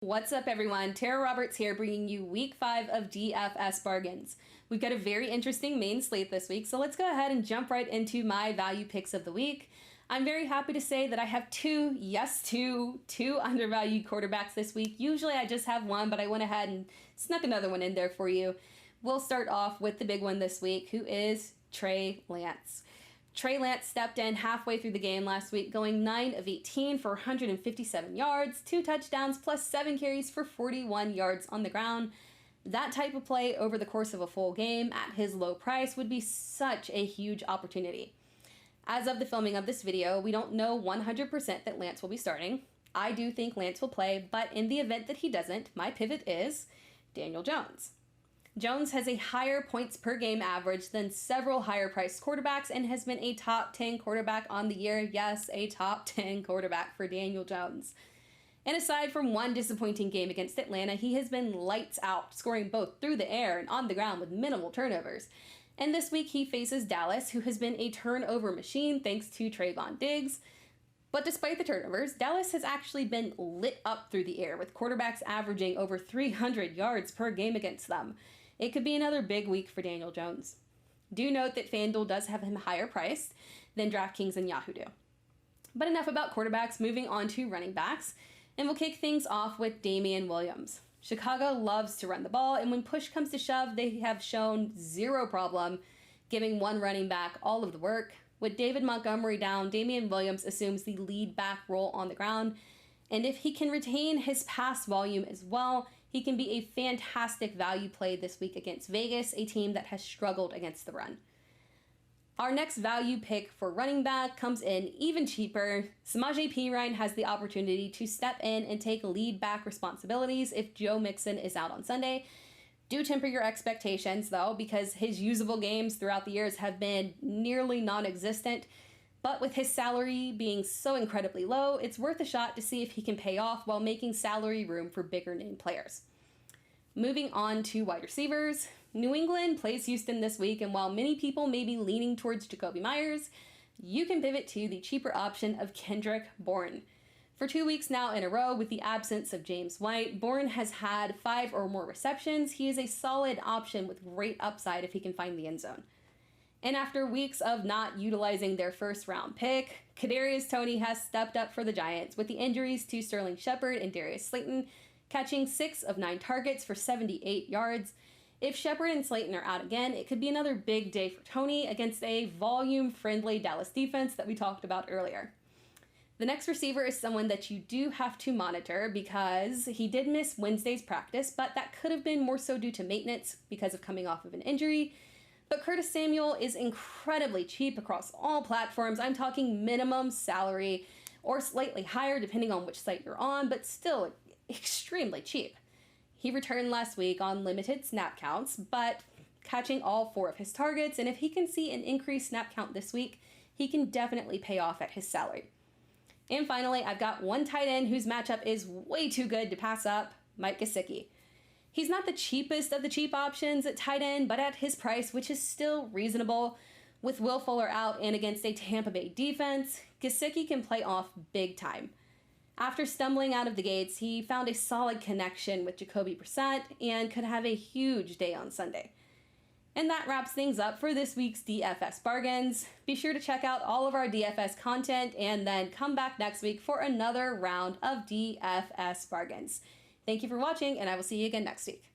What's up everyone, Tera Roberts here bringing you week 5 of DFS Bargains. We've got a very interesting main slate this week, so let's go ahead and jump right into my value picks of the week. I'm very happy to say that I have two undervalued quarterbacks this week. Usually I just have one, but I went ahead and snuck another one in there for you. We'll start off with the big one this week, who is Trey Lance. Trey Lance stepped in halfway through the game last week, going 9 of 18 for 157 yards, 2 touchdowns, plus 7 carries for 41 yards on the ground. That type of play over the course of a full game at his low price would be such a huge opportunity. As of the filming of this video, we don't know 100% that Lance will be starting. I do think Lance will play, but in the event that he doesn't, my pivot is Daniel Jones. Jones has a higher points per game average than several higher priced quarterbacks and has been a top 10 quarterback on the year. Yes, a top 10 quarterback for Daniel Jones. And aside from one disappointing game against Atlanta, he has been lights out, scoring both through the air and on the ground with minimal turnovers. And this week he faces Dallas, who has been a turnover machine thanks to Trayvon Diggs. But despite the turnovers, Dallas has actually been lit up through the air, with quarterbacks averaging over 300 yards per game against them. It could be another big week for Daniel Jones. Do note that FanDuel does have him higher priced than DraftKings and Yahoo do. But enough about quarterbacks, moving on to running backs, and we'll kick things off with DAMIEN Williams. Chicago loves to run the ball, and when push comes to shove, they have shown zero problem giving one running back all of the work. With David Montgomery down, DAMIEN Williams assumes the lead back role on the ground, and if he can retain his pass volume as well, he can be a fantastic value play this week against Vegas, a team that has struggled against the run. Our next value pick for running back comes in even cheaper. Samaje Perine has the opportunity to step in and take lead back responsibilities if Joe Mixon is out on Sunday. Do temper your expectations though, because his usable games throughout the years have been nearly non-existent. But with his salary being so incredibly low, it's worth a shot to see if he can pay off while making salary room for bigger name players. Moving on to wide receivers, New England plays Houston this week, and while many people may be leaning towards Jacoby Myers, you can pivot to the cheaper option of KENDRICK BOURNE. For 2 weeks now in a row, with the absence of James White, BOURNE has had 5 or more receptions. He is a solid option with great upside if he can find the end zone. And after weeks of not utilizing their first round pick, TONEY has stepped up for the Giants with the injuries to Sterling Shepard and Darius Slayton, catching 6 of 9 targets for 78 yards. If Shepard and Slayton are out again, it could be another big day for Toney against a volume-friendly Dallas defense that we talked about earlier. The next receiver is someone that you do have to monitor because he did miss Wednesday's practice, but that could have been more so due to maintenance because of coming off of an injury. But Curtis Samuel is incredibly cheap across all platforms. I'm talking minimum salary or slightly higher depending on which site you're on, but still extremely cheap. He returned last week on limited snap counts, but catching all 4 of his targets, and if he can see an increased snap count this week, he can definitely pay off at his salary. And finally, I've got one tight end whose matchup is way too good to pass up, Mike Gesicki. He's not the cheapest of the cheap options at tight end, but at his price, which is still reasonable, with Will Fuller out and against a Tampa Bay defense, Gesicki can play off big time. After stumbling out of the gates, he found a solid connection with Jacoby Brissett and could have a huge day on Sunday. And that wraps things up for this week's DFS Bargains. Be sure to check out all of our DFS content and then come back next week for another round of DFS Bargains. Thank you for watching, and I will see you again next week.